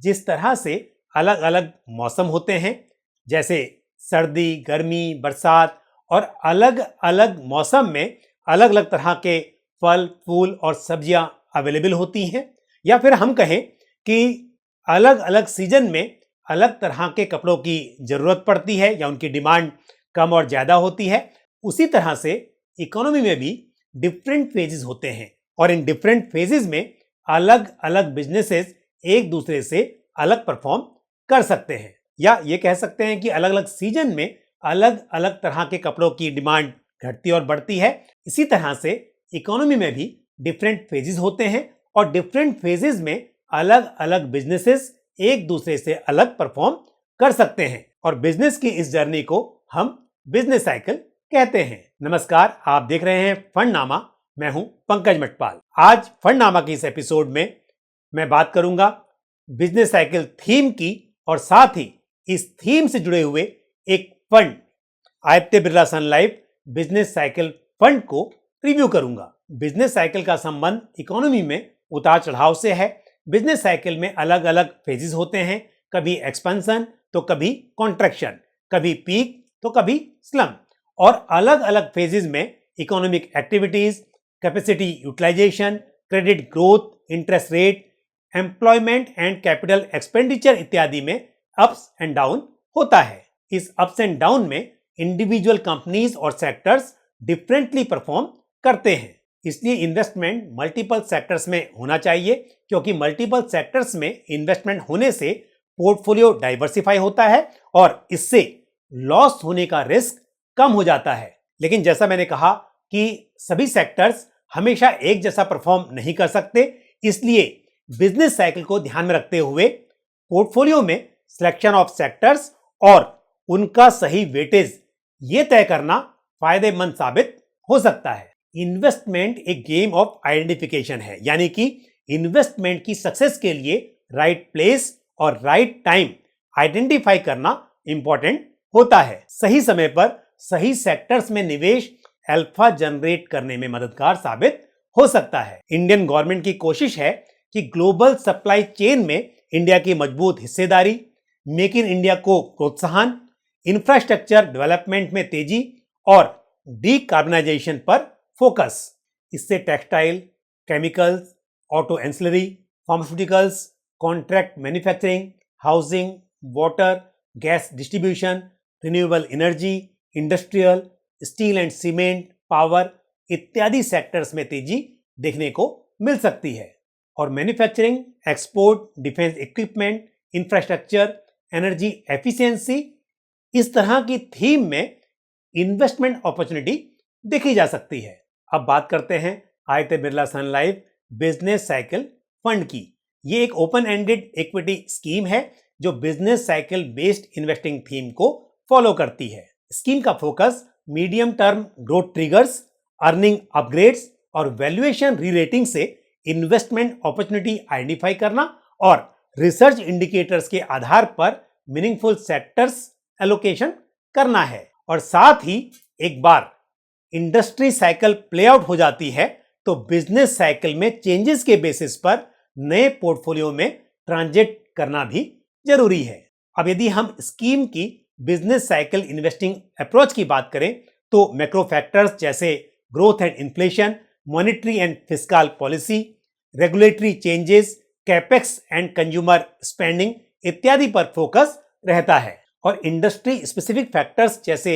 जिस तरह से अलग अलग मौसम होते हैं, जैसे सर्दी, गर्मी, बरसात, और अलग अलग मौसम में अलग अलग तरह के फल, फूल और सब्जियां अवेलेबल होती हैं, या फिर हम कहें कि अलग अलग सीजन में अलग तरह के कपड़ों की जरूरत पड़ती है या उनकी डिमांड कम और ज्यादा होती है, उसी तरह से इकोनॉमी में भी डिफरेंट फेजेस होते हैं और इन डिफरेंट फेजेस में अलग अलग बिजनेसेस एक दूसरे से अलग परफॉर्म कर सकते हैं, या ये कह सकते हैं कि अलग अलग सीजन में अलग अलग तरह के कपड़ों की डिमांड घटती और बढ़ती है। इसी तरह से इकोनॉमी में भी डिफरेंट फेजेस होते हैं और डिफरेंट फेजेस में अलग अलग बिजनेसेस एक दूसरे से अलग परफॉर्म कर सकते हैं, और बिजनेस की इस जर्नी को हम बिजनेस साइकिल कहते हैं। नमस्कार, आप देख रहे हैं फंडनामा। मैं हूं पंकज मटपाल। आज फंडनामा की इस एपिसोड में मैं बात करूंगा बिजनेस साइकिल थीम की, और साथ ही इस थीम से जुड़े हुए एक fund Aditya Birla sun life business cycle fund को रिव्यू करूंगा। बिजनेस साइकिल का संबंध इकोनॉमी में उतार चढ़ाव से है। बिजनेस साइकिल में अलग अलग फेजेस होते हैं, कभी एक्सपेंशन तो कभी कॉन्ट्रैक्शन, कभी पीक तो कभी स्लम, और अलग अलग फेजेस में economic activities, capacity utilisation, credit growth, interest rate, employment and capital expenditure इत्यादि में अप्स एंड डाउन होता है। इस अप्स एंड डाउन में इंडिविजुअल कंपनीज और सेक्टर्स डिफरेंटली परफॉर्म करते हैं, इसलिए इन्वेस्टमेंट मल्टीपल सेक्टर्स में होना चाहिए, क्योंकि मल्टीपल सेक्टर्स में इन्वेस्टमेंट होने से पोर्टफोलियो डाइवर्सिफाई होता है और इससे लॉस होने का रिस्क कम हो जाता है। लेकिन जैसा मैंने कहा कि सभी सेक्टर्स हमेशा एक जैसा परफॉर्म नहीं कर सकते, इसलिए बिजनेस साइकिल को ध्यान में रखते हुए पोर्टफोलियो में सिलेक्शन ऑफ सेक्टर्स और उनका सही वेटेज ये तय करना फायदेमंद साबित हो सकता है। इन्वेस्टमेंट एक गेम ऑफ आइडेंटिफिकेशन है, यानी कि इन्वेस्टमेंट की सक्सेस के लिए राइट प्लेस और राइट टाइम आइडेंटिफाई करना इंपॉर्टेंट होता है। सही समय पर सही सेक्टर्स में निवेश अल्फा जनरेट करने में मददगार साबित हो सकता है। इंडियन गवर्नमेंट की कोशिश है कि ग्लोबल सप्लाई चेन में इंडिया की मजबूत हिस्सेदारी, मेक इन इंडिया को प्रोत्साहन, इंफ्रास्ट्रक्चर डेवलपमेंट में तेजी और डीकार्बनाइजेशन पर फोकस। इससे textile, chemicals, auto ancillary, pharmaceuticals, contract manufacturing, housing, water, gas distribution, renewable energy, industrial, steel and cement, power इत्यादि सेक्टर्स में तेजी देखने को मिल सकती है। और manufacturing, export, defence equipment, infrastructure, energy efficiency, इस तरह की थीम में इन्वेस्टमेंट अपॉर्चुनिटी देखी जा सकती है। अब बात करते हैं Aditya Birla sun life business cycle fund की। ये एक ओपन एंडेड इक्विटी स्कीम है जो business cycle based investing theme को फॉलो करती है। स्कीम का focus medium term growth triggers, earning upgrades और वैल्यूएशन रीरेटिंग से इन्वेस्टमेंट अपॉर्चुनिटी आइडेंटिफाई करना और रिसर्च इंडिकेटर्स के आधार पर मीनिंगफुल सेक्टर्स एलोकेशन करना है। और साथ ही एक बार इंडस्ट्री साइकिल प्ले आउट हो जाती है तो बिजनेस साइकिल में चेंजेस के बेसिस पर नए पोर्टफोलियो में ट्रांजिट करना भी जरूरी है। अब यदि हम स्कीम की बिजनेस साइकिल इन्वेस्टिंग अप्रोच की बात करें तो मैक्रो फैक्टर्स जैसे growth and inflation, monetary and fiscal policy, regulatory changes, capex and consumer spending इत्यादि पर फोकस रहता है। और इंडस्ट्री स्पेसिफिक फैक्टर्स जैसे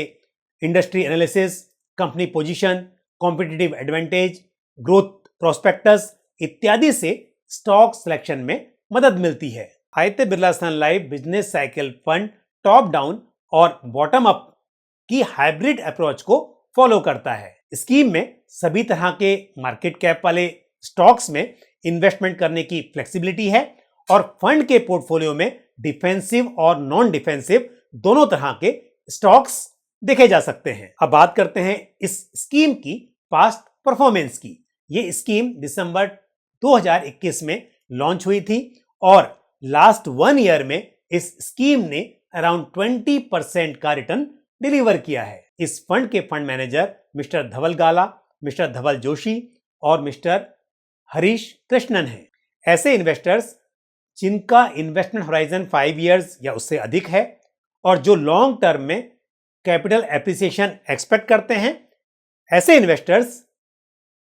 industry analysis, company position, competitive advantage, growth prospectus इत्यादि से स्टॉक सिलेक्शन में मदद मिलती है। Aditya Birla sun life business cycle fund top down और बॉटम अप की हाइब्रिड अप्रोच को फॉलो करता है। स्कीम में सभी तरह के मार्केट कैप वाले स्टॉक्स में इन्वेस्टमेंट करने की फ्लेक्सिबिलिटी है और फंड के पोर्टफोलियो में डिफेंसिव और नॉन डिफेंसिव दोनों तरह के स्टॉक्स देखे जा सकते हैं। अब बात करते हैं इस स्कीम की पास्ट परफॉर्मेंस की। ये स्कीम दिसंबर 2021 में लॉन्च हुई थी और लास्ट 1 ईयर में इस स्कीम ने अराउंड 20% का रिटर्न डिलीवर किया है। इस फंड के फंड मैनेजर मिस्टर धवल गाला, मिस्टर धवल जोशी और मिस्टर हरीश कृष्णन हैं। ऐसे इन्वेस्टर्स जिनका इन्वेस्टमेंट होराइजन 5 इयर्स या उससे अधिक है और जो लॉन्ग टर्म में कैपिटल एप्रिसिएशन एक्सपेक्ट करते हैं, ऐसे investors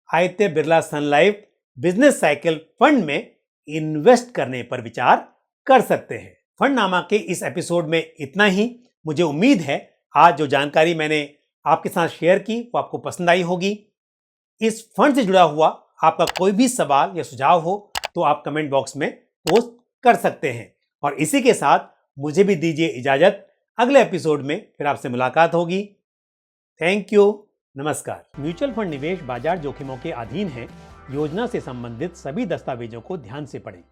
Aditya Birla sun life business cycle fund में इन्वेस्ट करने पर विचार कर सकते हैं। फंडनामा के इस एपिसोड में इतना ही। मुझे उम्मीद है आज जो जानकारी मैंने आपके साथ शेयर की वो आपको पसंद आई होगी। इस फंड से जुड़ा हुआ आपका कोई भी सवाल या सुझाव हो तो आप कमेंट बॉक्स में पोस्ट कर सकते हैं। और इसी के साथ मुझे भी दीजिए इजाजत। अगले एपिसोड में फिर आपसे मुलाकात होगी। Thank you. नमस्कार। म्यूचुअल फंड निवेश बाजार जोखिमों के अधीन है। योजना से संबंधित सभी दस्तावेजों को ध्यान से पढ़ें।